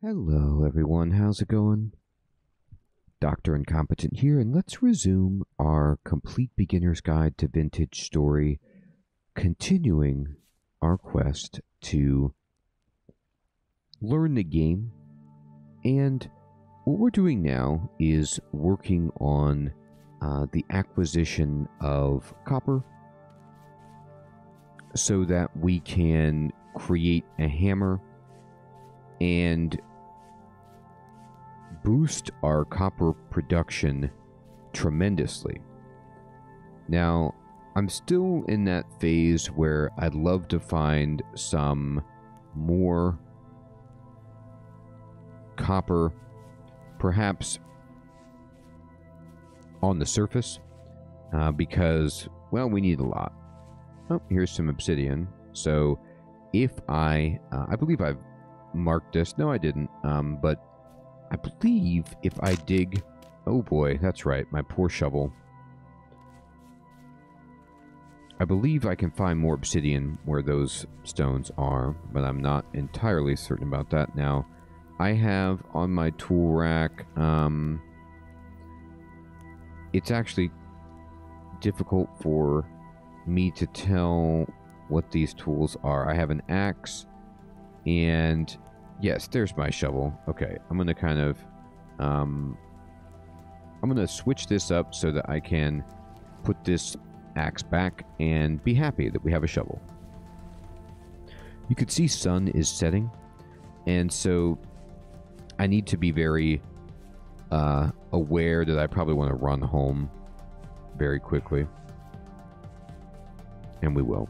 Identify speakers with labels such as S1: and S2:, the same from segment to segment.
S1: Hello, everyone. How's it going? Dr. Incompetent here, and let's resume our complete beginner's guide to vintage story, continuing our quest to learn the game. And what we're doing now is working on the acquisition of copper so that we can create a hammer and boost our copper production tremendously. Now, I'm still in that phase where I'd love to find some more copper, perhaps on the surface, because, well, we need a lot. Oh, here's some obsidian. So if I believe I've marked this. No, I didn't. But I believe if I dig... Oh boy, that's right, my poor shovel. I believe I can find more obsidian where those stones are, but I'm not entirely certain about that. Now, I have on my tool rack, it's actually difficult for me to tell what these tools are. I have an axe, and yes, there's my shovel. Okay, I'm going to kind of, I'm going to switch this up so that I can put this axe back and be happy that we have a shovel. You could see sun is setting, and so I need to be very aware that I probably want to run home very quickly. And we will.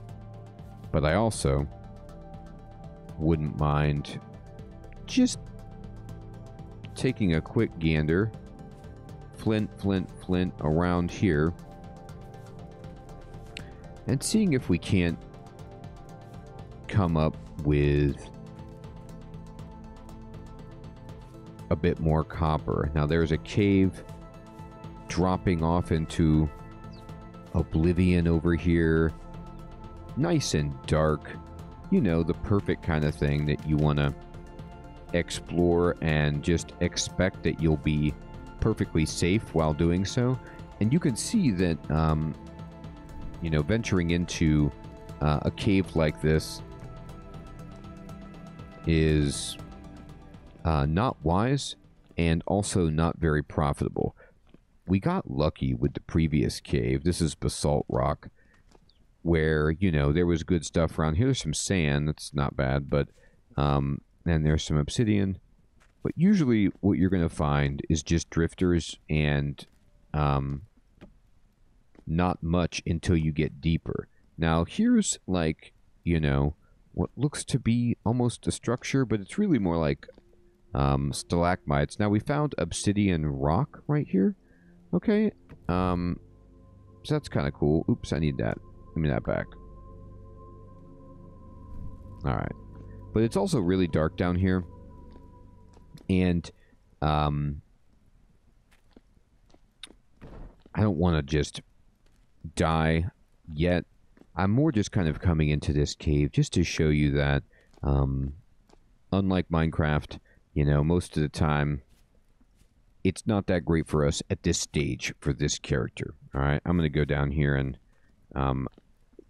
S1: But I also wouldn't mind just taking a quick gander, flint around here, and seeing if we can't come up with a bit more copper. Now there's a cave dropping off into oblivion over here. Nice and dark. You know, the perfect kind of thing that you want to explore and just expect that you'll be perfectly safe while doing so. And you can see that, you know, venturing into a cave like this is not wise and also not very profitable. We got lucky with the previous cave. This is basalt rock, where, you know, there was good stuff around here. There's some sand. That's not bad, but and there's some obsidian. But usually what you're going to find is just drifters and not much until you get deeper. Now, here's, like, you know, what looks to be almost a structure, but it's really more like stalagmites. Now, we found obsidian rock right here. Okay. So that's kind of cool. Oops, I need that. Give me that back. Alright. But it's also really dark down here. And I don't want to just die yet. I'm more just kind of coming into this cave just to show you that unlike Minecraft, you know, most of the time it's not that great for us at this stage for this character. Alright, I'm going to go down here, and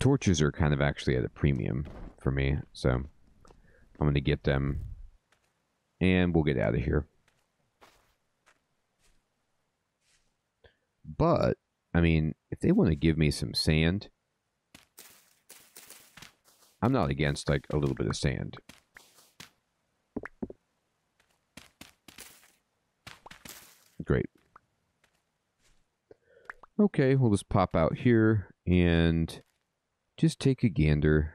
S1: torches are kind of actually at a premium for me, so I'm going to get them, and we'll get out of here. But, I mean, if they want to give me some sand, I'm not against, like, a little bit of sand. Great. Okay, we'll just pop out here and just take a gander.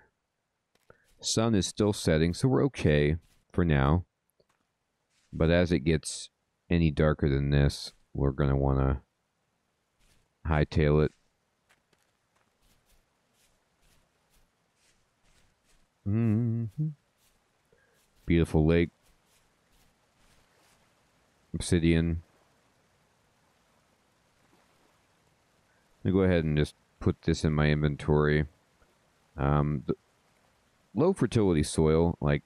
S1: Sun is still setting, so we're okay for now. But as it gets any darker than this, we're going to want to hightail it. Beautiful lake. Obsidian. I'm going to go ahead and just put this in my inventory. The low fertility soil, like,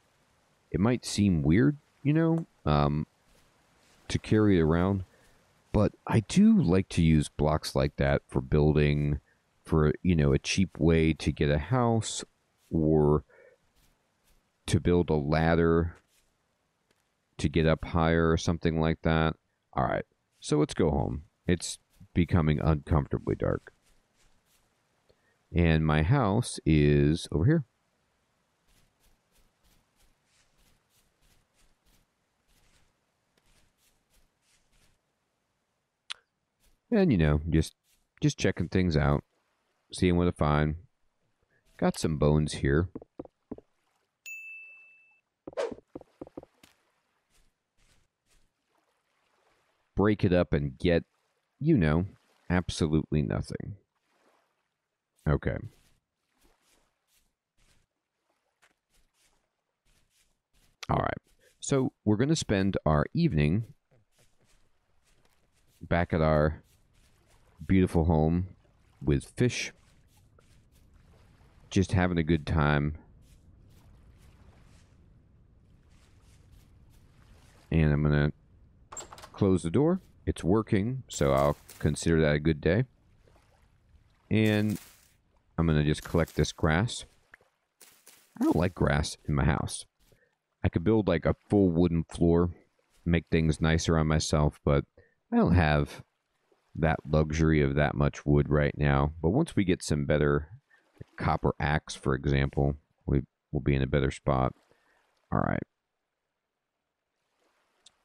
S1: it might seem weird, you know, to carry it around. But I do like to use blocks like that for building, for, you know, a cheap way to get a house or to build a ladder to get up higher or something like that. All right, so let's go home. It's becoming uncomfortably dark. And my house is over here. And, you know, just checking things out, seeing what I find. Got some bones here. Break it up and get, you know, absolutely nothing. Okay. All right. So we're going to spend our evening back at our beautiful home with fish, just having a good time. And I'm going to close the door. It's working, so I'll consider that a good day. And I'm going to just collect this grass. I don't like grass in my house. I could build like a full wooden floor, make things nicer on myself, but I don't have that luxury of that much wood right now. But once we get some better copper axe, for example, we'll be in a better spot. All right.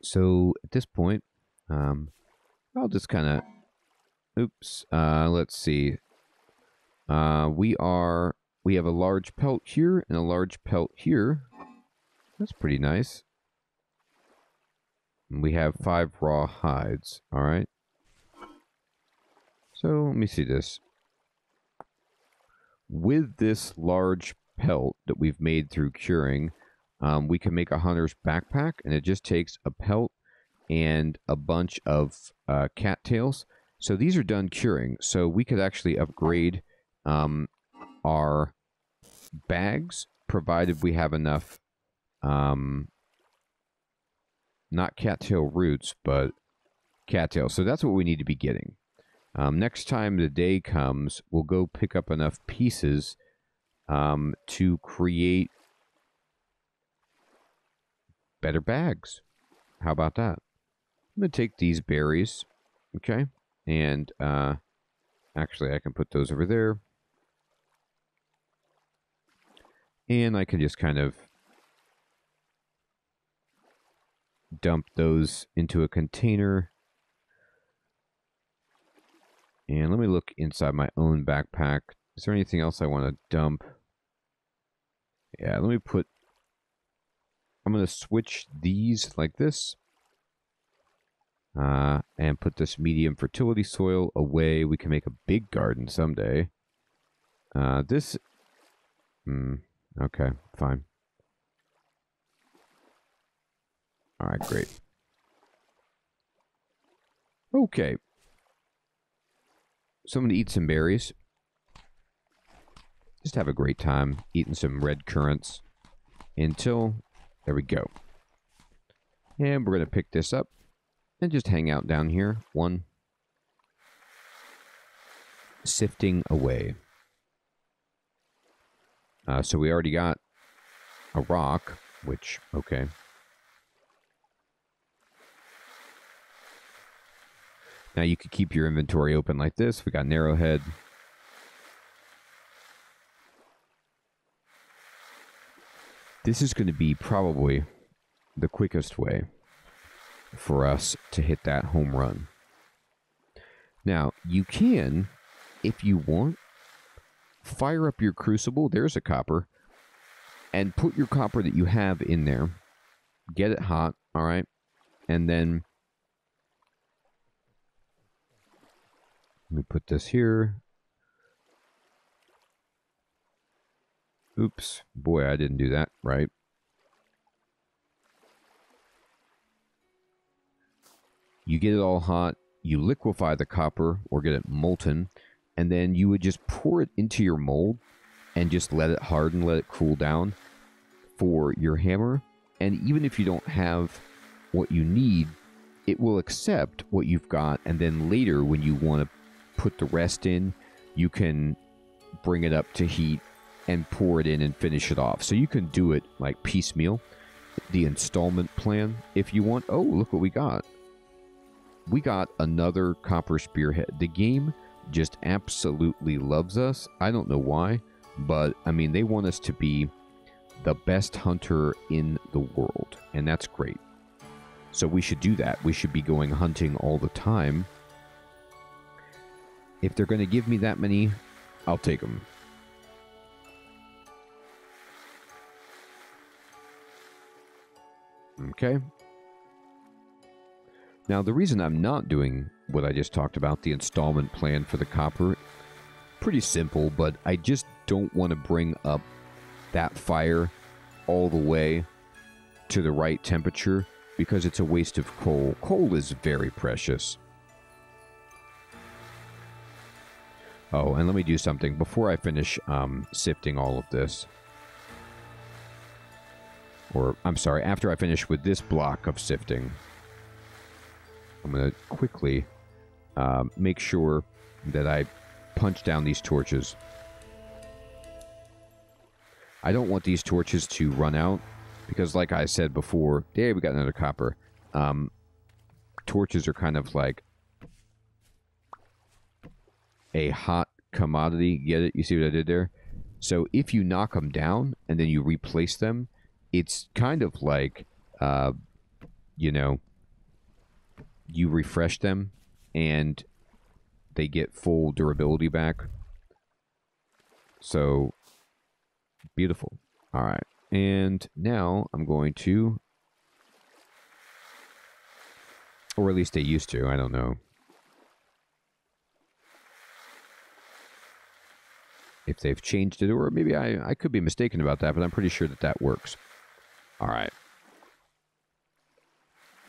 S1: So at this point, I'll just kind of, oops, let's see. We have a large pelt here and a large pelt here. That's pretty nice. And we have 5 raw hides, all right? So let me see this. With this large pelt that we've made through curing, we can make a hunter's backpack, and it just takes a pelt and a bunch of cattails. So these are done curing, so we could actually upgrade our bags, provided we have enough, not cattail roots, but cattails. So that's what we need to be getting. Next time the day comes, we'll go pick up enough pieces to create better bags. How about that? I'm going to take these berries, okay? And actually, I can put those over there. And I can just kind of dump those into a container. And let me look inside my own backpack. Is there anything else I want to dump? Yeah, let me put... I'm going to switch these like this. And put this medium fertility soil away. We can make a big garden someday. This... okay, fine. Alright, great. Okay. So I'm going to eat some berries. Just have a great time eating some red currants until... There we go. And we're going to pick this up and just hang out down here. One. Sifting away. So we already got a rock, which, okay. Now you could keep your inventory open like this. We got an arrowhead. This is going to be probably the quickest way for us to hit that home run. Now, you can, if you want, fire up your crucible. There's a copper. And put your copper that you have in there. Get it hot, all right? And then... Let me put this here. Oops. Boy, I didn't do that right. You get it all hot. You liquefy the copper or get it molten. And then you would just pour it into your mold and just let it harden, let it cool down for your hammer. And even if you don't have what you need, it will accept what you've got. And then later, when you want to put the rest in, you can bring it up to heat and pour it in and finish it off. So you can do it like piecemeal, the installment plan, if you want. Oh, look what we got. We got another copper spearhead. The game just absolutely loves us. I don't know why, but I mean, they want us to be the best hunter in the world, and that's great. So we should do that. We should be going hunting all the time. If they're going to give me that many, I'll take them. Okay. Now, the reason I'm not doing what I just talked about, the installment plan for the copper, pretty simple, but I just don't want to bring up that fire all the way to the right temperature because it's a waste of coal. Coal is very precious. Oh, and let me do something before I finish sifting all of this. Or, I'm sorry, after I finish with this block of sifting, I'm going to quickly make sure that I punch down these torches. I don't want these torches to run out because, like I said before, yeah, we got another copper. Torches are kind of like a hot commodity. Get it? You see what I did there? So if you knock them down and then you replace them, it's kind of like, you know, you refresh them and they get full durability back. So, beautiful. All right. And now I'm going to, or at least they used to, I don't know if they've changed it, or maybe I could be mistaken about that, but I'm pretty sure that that works. All right.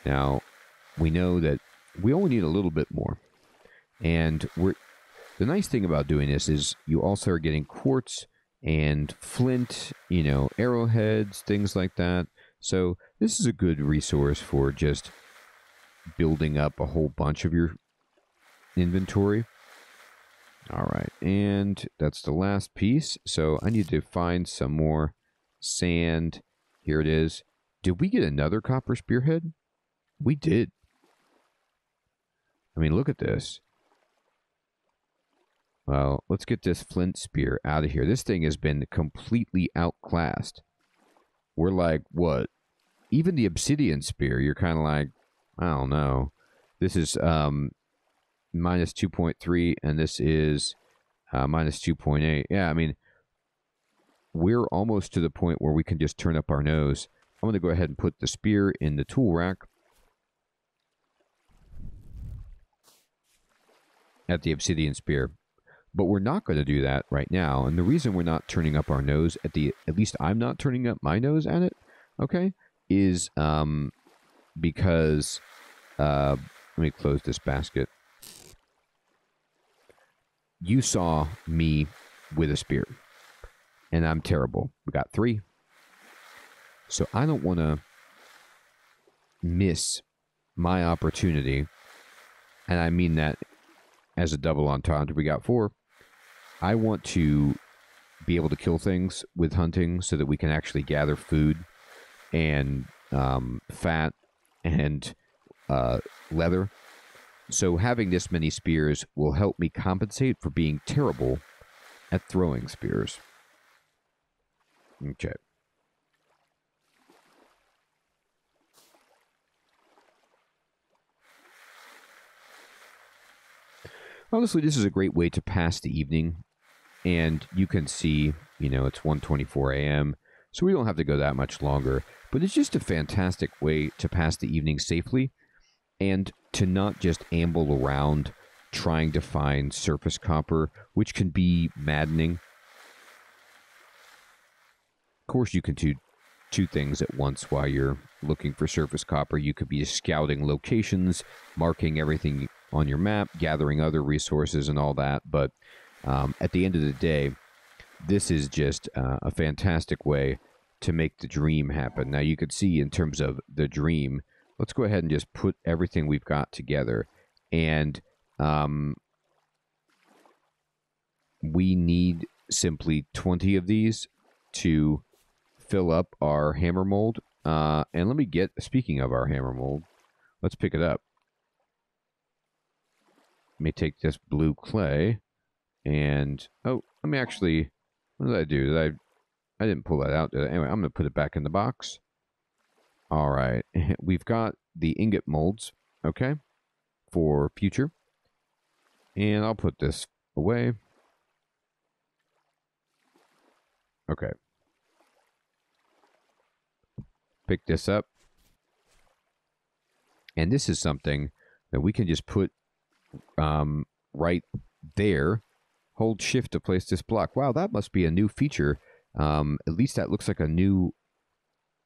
S1: Now, we know that we only need a little bit more. And the nice thing about doing this is you also are getting quartz and flint, you know, arrowheads, things like that. So this is a good resource for just building up a whole bunch of your inventory. All right, and that's the last piece. So I need to find some more sand. Here it is. Did we get another copper spearhead? We did. I mean, look at this. Well, let's get this flint spear out of here. This thing has been completely outclassed. We're like, what? Even the obsidian spear, you're kind of like, I don't know. This is minus 2.3, and this is minus 2.8. Yeah, I mean, we're almost to the point where we can just turn up our nose. I'm going to go ahead and put the spear in the tool rack at the obsidian spear. But we're not going to do that right now. And the reason we're not turning up our nose at least I'm not turning up my nose at it, okay, is because let me close this basket. You saw me with a spear, and I'm terrible. We got 3. So I don't want to miss my opportunity, and I mean that as a double entendre. We got 4. I want to be able to kill things with hunting so that we can actually gather food and fat and leather. So having this many spears will help me compensate for being terrible at throwing spears. Okay. Honestly, this is a great way to pass the evening. And you can see, you know, it's 1:24 a.m., so we don't have to go that much longer. But it's just a fantastic way to pass the evening safely and to not just amble around trying to find surface copper, which can be maddening. Of course, you can do 2 things at once while you're looking for surface copper. You could be scouting locations, marking everything on your map, gathering other resources and all that, but at the end of the day, this is just a fantastic way to make the dream happen. Now you could see in terms of the dream, let's go ahead and just put everything we've got together. And we need simply 20 of these to fill up our hammer mold. And let me get, speaking of our hammer mold, let's pick it up. Let me take this blue clay and, oh, let me actually, what did I do? I didn't pull that out, did I? Anyway, I'm going to put it back in the box. All right. We've got the ingot molds, okay, for future. And I'll put this away. Okay. Pick this up. And this is something that we can just put right there. Hold shift to place this block. Wow, that must be a new feature. At least that looks like a new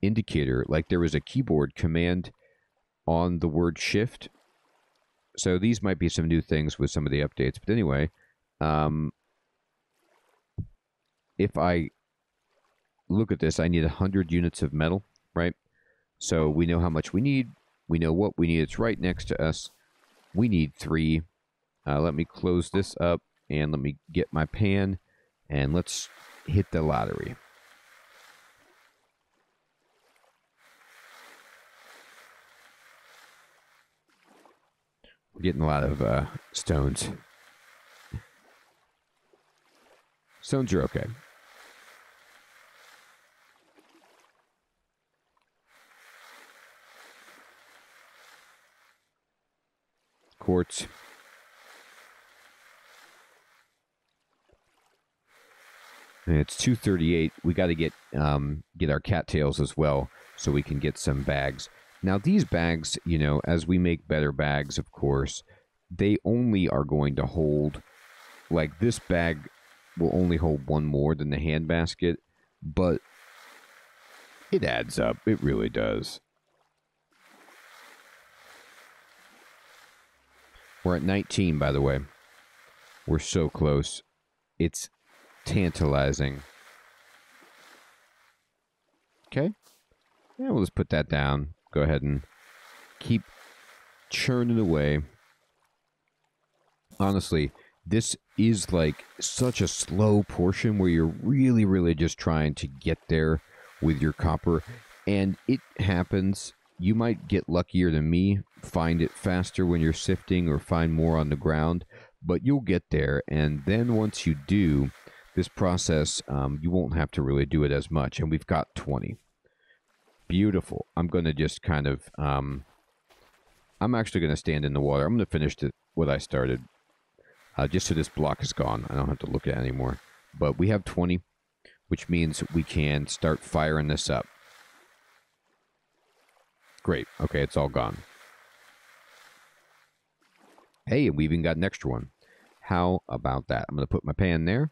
S1: indicator. Like there was a keyboard command on the word shift. So these might be some new things with some of the updates. But anyway, if I look at this, I need 100 units of metal, right? So we know how much we need. We know what we need. It's right next to us. We need 3. Let me close this up and let me get my pan and let's hit the lottery. We're getting a lot of stones. Stones are okay. Quartz. And it's 238. We got to get our cattails as well so we can get some bags. Now these bags, you know, as we make better bags, of course, they only are going to hold, like this bag will only hold 1 more than the hand basket, but it adds up. It really does. We're at 19, by the way. We're so close. It's tantalizing. Okay. Yeah, we'll just put that down. Go ahead and keep churning away. Honestly, this is like such a slow portion where you're really, really just trying to get there with your copper. And it happens. You might get luckier than me, find it faster when you're sifting or find more on the ground, but you'll get there. And then once you do, this process, you won't have to really do it as much. And we've got 20. Beautiful. I'm going to just kind of, I'm actually going to stand in the water. I'm going to finish what I started, just so this block is gone. I don't have to look at it anymore. But we have 20, which means we can start firing this up. Great. Okay, it's all gone. Hey, and we even got an extra one. How about that? I'm going to put my pan there,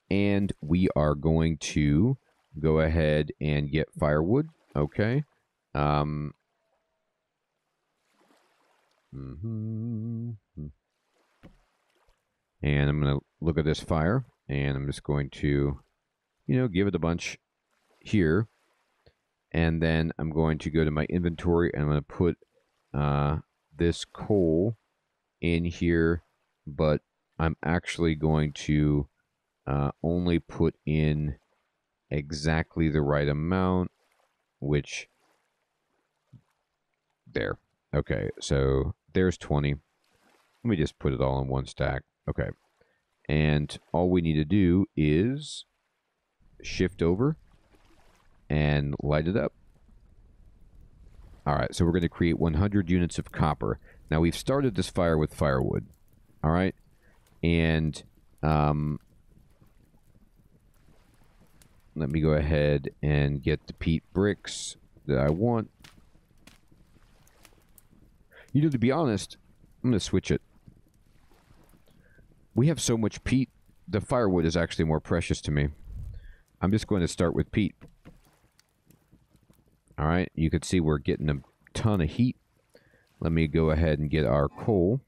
S1: and we are going to go ahead and get firewood. Okay. And I'm going to look at this fire, and I'm just going to, you know, give it a bunch here. And then I'm going to go to my inventory, and I'm going to put this coal in here, but I'm actually going to only put in exactly the right amount, which, there. Okay, so there's 20. Let me just put it all in one stack. Okay. And all we need to do is shift over and light it up. All right, so we're going to create 100 units of copper. Now, we've started this fire with firewood. All right? And let me go ahead and get the peat bricks that I want. You know, to be honest, I'm going to switch it. We have so much peat, the firewood is actually more precious to me. I'm just going to start with peat. All right, you can see we're getting a ton of heat. Let me go ahead and get our coal.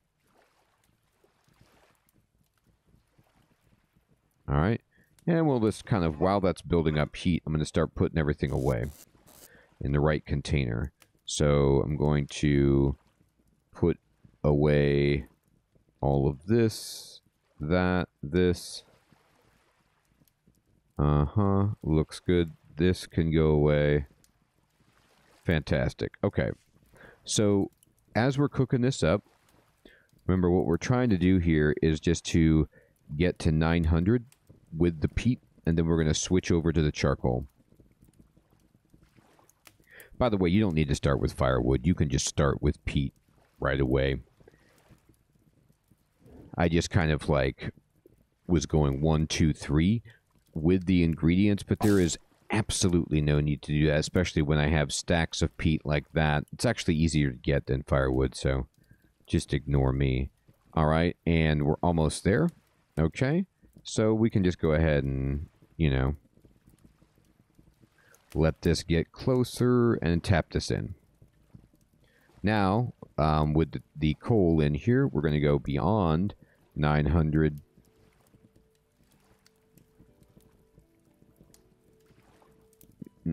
S1: All right, And we'll just kind of, while that's building up heat, I'm going to start putting everything away in the right container. So I'm going to put away all of this, that, this. Looks good. This can go away. Fantastic. Okay. So as we're cooking this up, remember what we're trying to do here is just to get to 900 with the peat, and then we're going to switch over to the charcoal. By the way, you don't need to start with firewood. You can just start with peat right away. I just kind of like was going 1, 2, 3 with the ingredients, but there is absolutely no need to do that, especially when I have stacks of peat like that. It's actually easier to get than firewood, so just ignore me. All right, and we're almost there. Okay, so we can just go ahead and, you know, let this get closer and tap this in. Now, with the coal in here, we're going to go beyond 900. I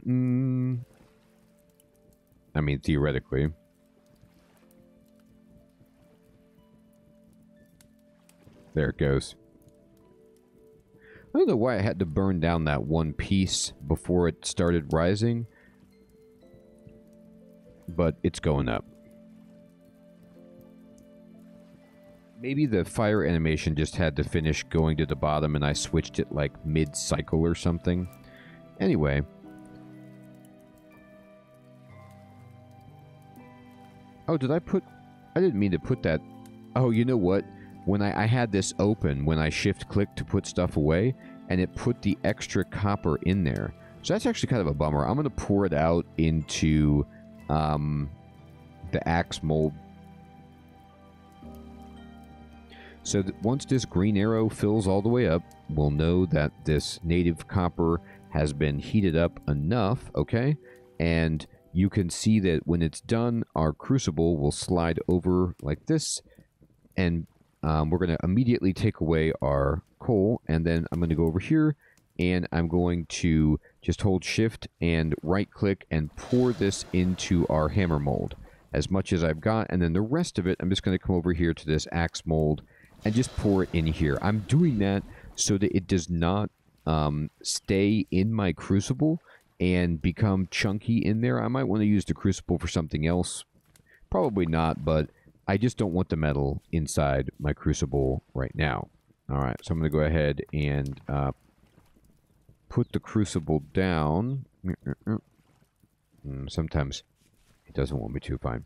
S1: mean, theoretically. There it goes. I don't know why I had to burn down that one piece before it started rising, but it's going up. Maybe the fire animation just had to finish going to the bottom and I switched it like mid-cycle or something. Anyway. Oh, did I put... I didn't mean to put that... Oh, you know what? When I had this open, when I shift-click to put stuff away, and it put the extra copper in there. So that's actually kind of a bummer. I'm going to pour it out into the axe mold. So that once this green arrow fills all the way up, we'll know that this native copper has been heated up enough, okay? And you can see that when it's done, our crucible will slide over like this, and we're going to immediately take away our coal, and then I'm going to go over here, and I'm going to just hold shift and right click and pour this into our hammer mold as much as I've got, and then the rest of it I'm just going to come over here to this axe mold and just pour it in here. I'm doing that so that it does not stay in my crucible and become chunky in there. I might want to use the crucible for something else, probably not, but I just don't want the metal inside my crucible right now. All right, so I'm going to go ahead and put the crucible down. Sometimes it doesn't want me to. Fine.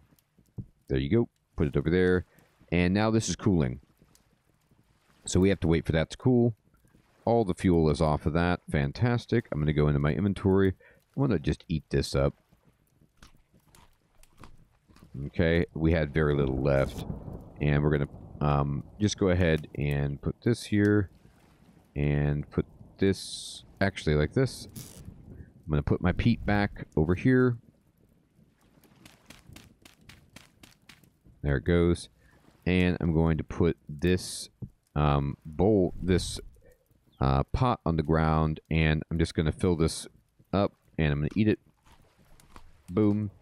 S1: There you go. Put it over there. And now this is cooling. So we have to wait for that to cool. All the fuel is off of that. Fantastic. I'm going to go into my inventory. I'm going to just eat this up. Okay, we had very little left, and we're going to just go ahead and put this here, and put this, actually like this. I'm going to put my peat back over here. There it goes. And I'm going to put this bowl, this pot on the ground, and I'm just going to fill this up, and I'm going to eat it. Boom.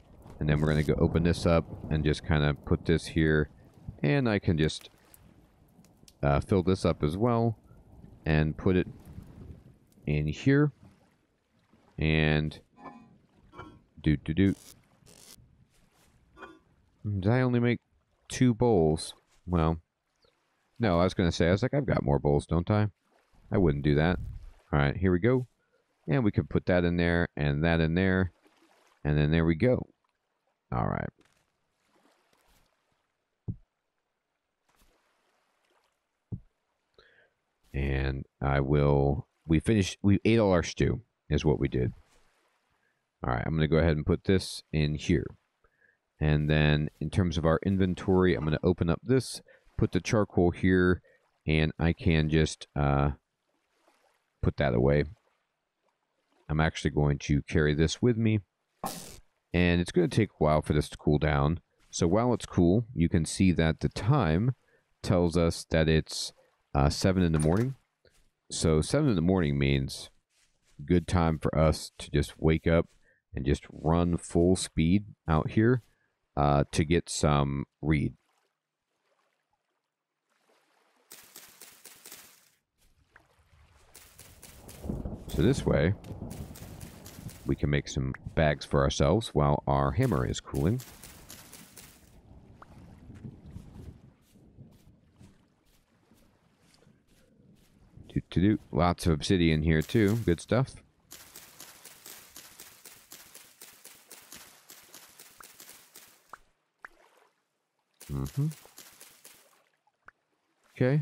S1: And then we're going to go open this up and just kind of put this here. And I can just fill this up as well and put it in here. And Did I only make 2 bowls? Well, no, I was going to say, I was like, I've got more bowls, don't I? I wouldn't do that. All right, here we go. And we can put that in there and that in there. And then there we go. All right. And we ate all our stew, is what we did. All right, I'm going to go ahead and put this in here. And then in terms of our inventory, I'm going to open up this, put the charcoal here, and I can just put that away. I'm actually going to carry this with me. And it's going to take a while for this to cool down. So while it's cool, you can see that the time tells us that it's 7 in the morning. So 7 in the morning means good time for us to just wake up and just run full speed out here to get some reed. So this way, we can make some bags for ourselves while our hammer is cooling. Lots of obsidian here too. Good stuff. Okay.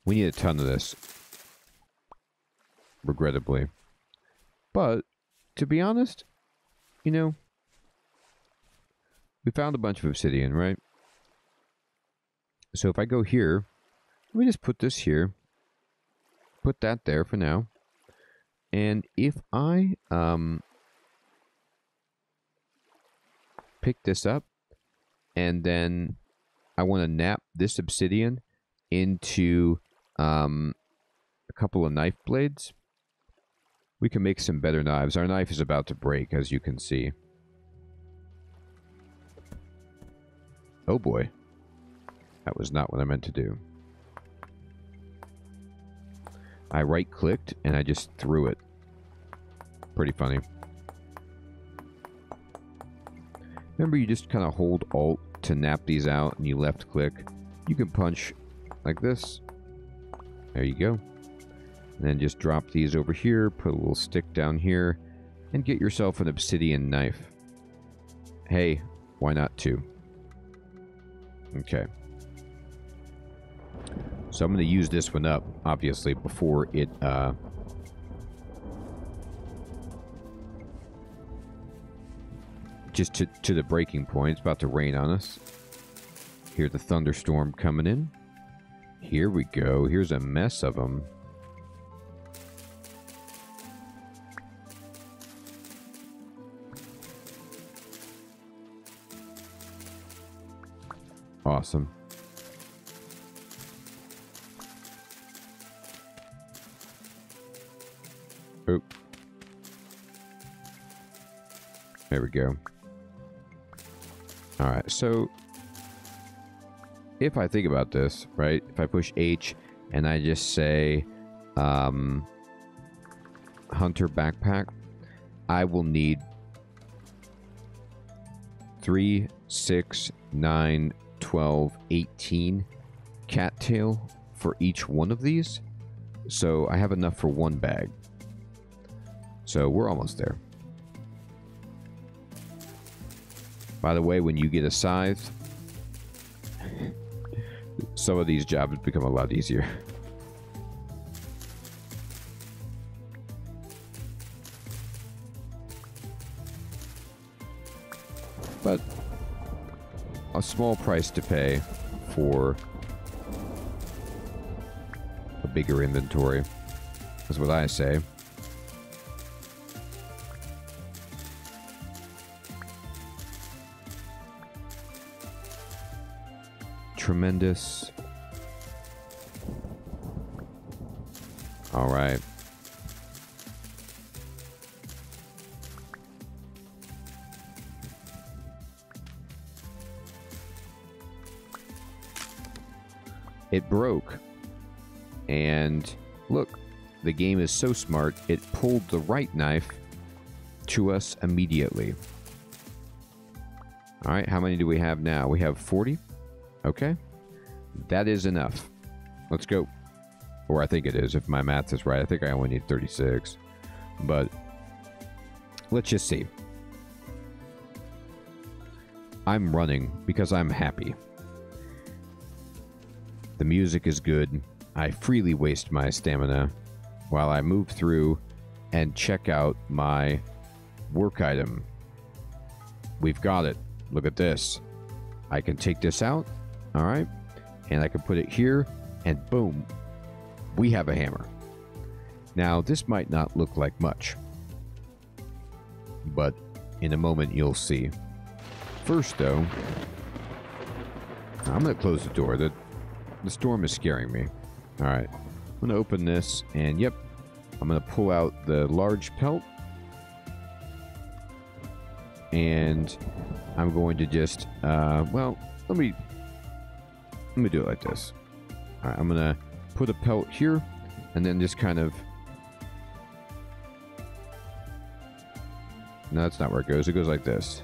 S1: We need a ton of this, regrettably. But, to be honest, you know, we found a bunch of obsidian, right? So if I go here, let me just put this here, put that there for now. And if I pick this up, and then I want to nap this obsidian into a couple of knife blades, we can make some better knives. Our knife is about to break, as you can see. Oh boy. That was not what I meant to do. I right-clicked and I just threw it. Pretty funny. Remember, you just kind of hold Alt to nap these out, and you left-click. You can punch like this. There you go. And then just drop these over here, put a little stick down here, and get yourself an obsidian knife. Hey, why not two? Okay. So I'm going to use this one up, obviously, before it just to the breaking point. It's about to rain on us. Hear the thunderstorm coming in. Here we go. Here's a mess of them. Awesome. Oop. There we go. Alright, so if I think about this, right, if I push H and I just say Hunter Backpack, I will need 3, 6, 9, 12, 18 cattail for each one of these. So I have enough for one bag. So we're almost there. By the way, when you get a scythe, some of these jobs become a lot easier. But a small price to pay for a bigger inventory is what I say. Tremendous. All right. It broke. And look, the game is so smart, it pulled the right knife to us immediately. All right, how many do we have now? We have 40. Okay. That is enough. Let's go. Or I think it is, if my math is right. I think I only need 36. But let's just see. I'm running because I'm happy. The music is good. I freely waste my stamina while I move through and check out my work item. We've got it. Look at this. I can take this out. All right. And I can put it here and boom. we have a hammer. Now, this might not look like much, but in a moment you'll see. First, though, I'm going to close the door. The storm is scaring me. All right. I'm going to open this, and yep, I'm going to pull out the large pelt. And I'm going to just, well, let me do it like this. All right, I'm going to put a pelt here, and then just kind of... No, that's not where it goes. It goes like this.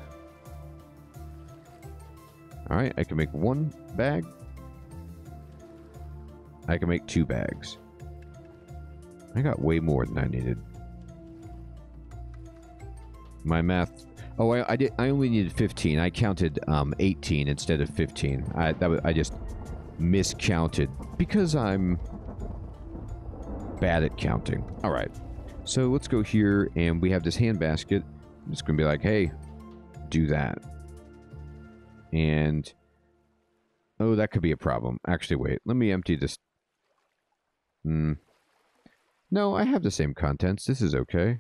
S1: All right, I can make one bag. I can make 2 bags. I got way more than I needed. My math... Oh, I only needed 15. I counted 18 instead of 15. I just miscounted because I'm bad at counting. All right. So let's go here, and we have this hand basket. I'm just going to be like, hey, do that. And, oh, that could be a problem. Actually, wait. Let me empty this. No, I have the same contents. This is okay.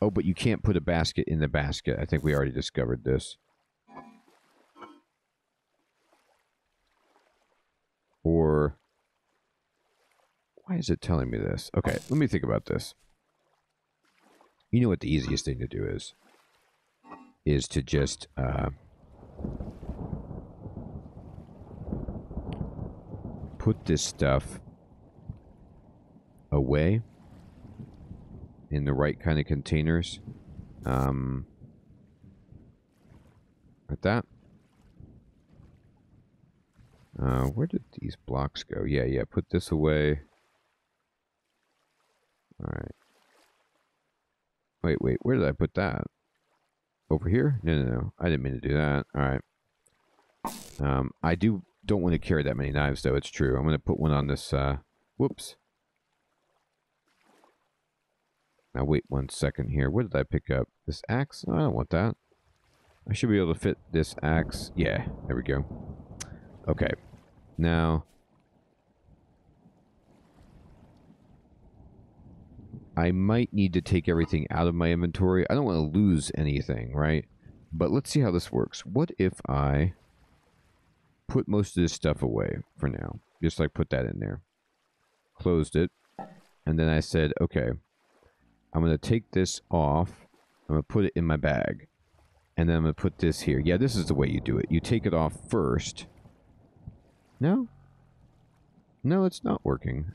S1: Oh, but you can't put a basket in the basket. I think we already discovered this. Or... why is it telling me this? Okay, let me think about this. You know what the easiest thing to do is? Is to just, put this stuff away in the right kind of containers. Like that. Where did these blocks go? Yeah, put this away. Alright. Wait, where did I put that? Over here? No. I didn't mean to do that. Alright. I don't want to carry that many knives, though. It's true. I'm going to put one on this, whoops. Now, wait 1 second here. What did I pick up? This axe? No, I don't want that. I should be able to fit this axe. Yeah, there we go. Okay. Now, I might need to take everything out of my inventory. I don't want to lose anything, right? But let's see how this works. What if I put most of this stuff away for now? Just like put that in there. Closed it. And then I said, okay, I'm going to take this off. I'm going to put it in my bag. And then I'm going to put this here. Yeah, this is the way you do it. You take it off first. No? No, it's not working.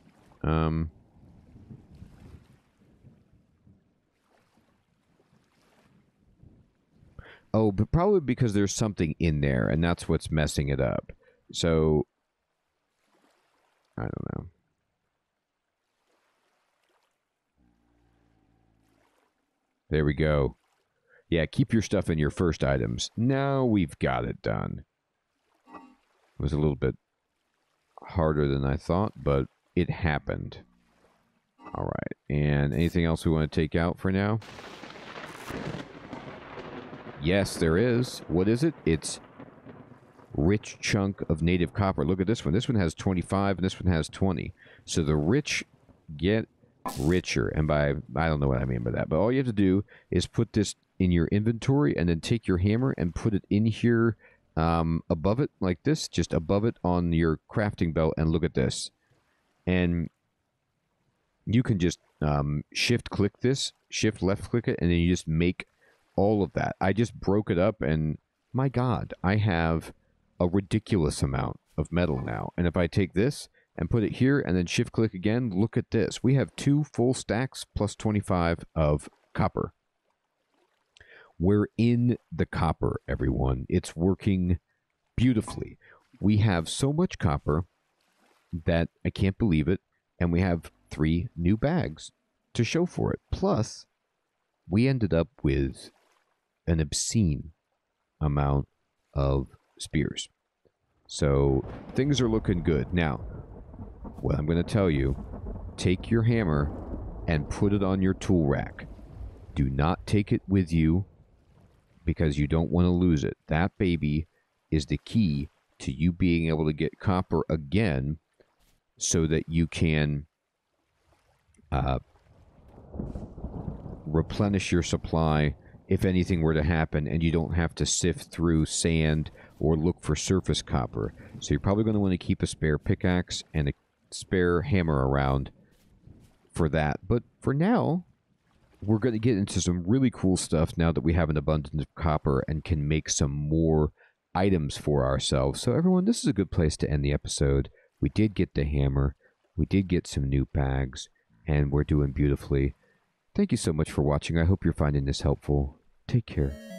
S1: Oh, but probably because there's something in there, and that's what's messing it up. So, I don't know. There we go. Yeah, keep your stuff in your first items. Now we've got it done. It was a little bit harder than I thought, but it happened. All right. And anything else we want to take out for now? Yes, there is. What is it? It's rich chunk of native copper. Look at this one. This one has 25 and this one has 20. So the rich get richer. And by, I don't know what I mean by that, but all you have to do is put this in your inventory and then take your hammer and put it in here above it like this, just above it on your crafting belt, and look at this. And you can just shift click this, shift left click it, and then you just make all of that. I just broke it up, and my God, I have a ridiculous amount of metal now. And if I take this and put it here and then shift click again, look at this. We have 2 full stacks plus 25 of copper. We're in the copper, everyone. It's working beautifully. We have so much copper that I can't believe it, and we have 3 new bags to show for it. Plus, we ended up with an obscene amount of spears. So things are looking good. Now, what I'm going to tell you, take your hammer and put it on your tool rack. Do not take it with you because you don't want to lose it. That baby is the key to you being able to get copper again so that you can replenish your supply if anything were to happen, and you don't have to sift through sand or look for surface copper. So you're probably going to want to keep a spare pickaxe and a spare hammer around for that. But for now, we're going to get into some really cool stuff now that we have an abundance of copper and can make some more items for ourselves. So everyone, this is a good place to end the episode. We did get the hammer, we did get some new bags, and we're doing beautifully. Thank you so much for watching. I hope you're finding this helpful. Take care.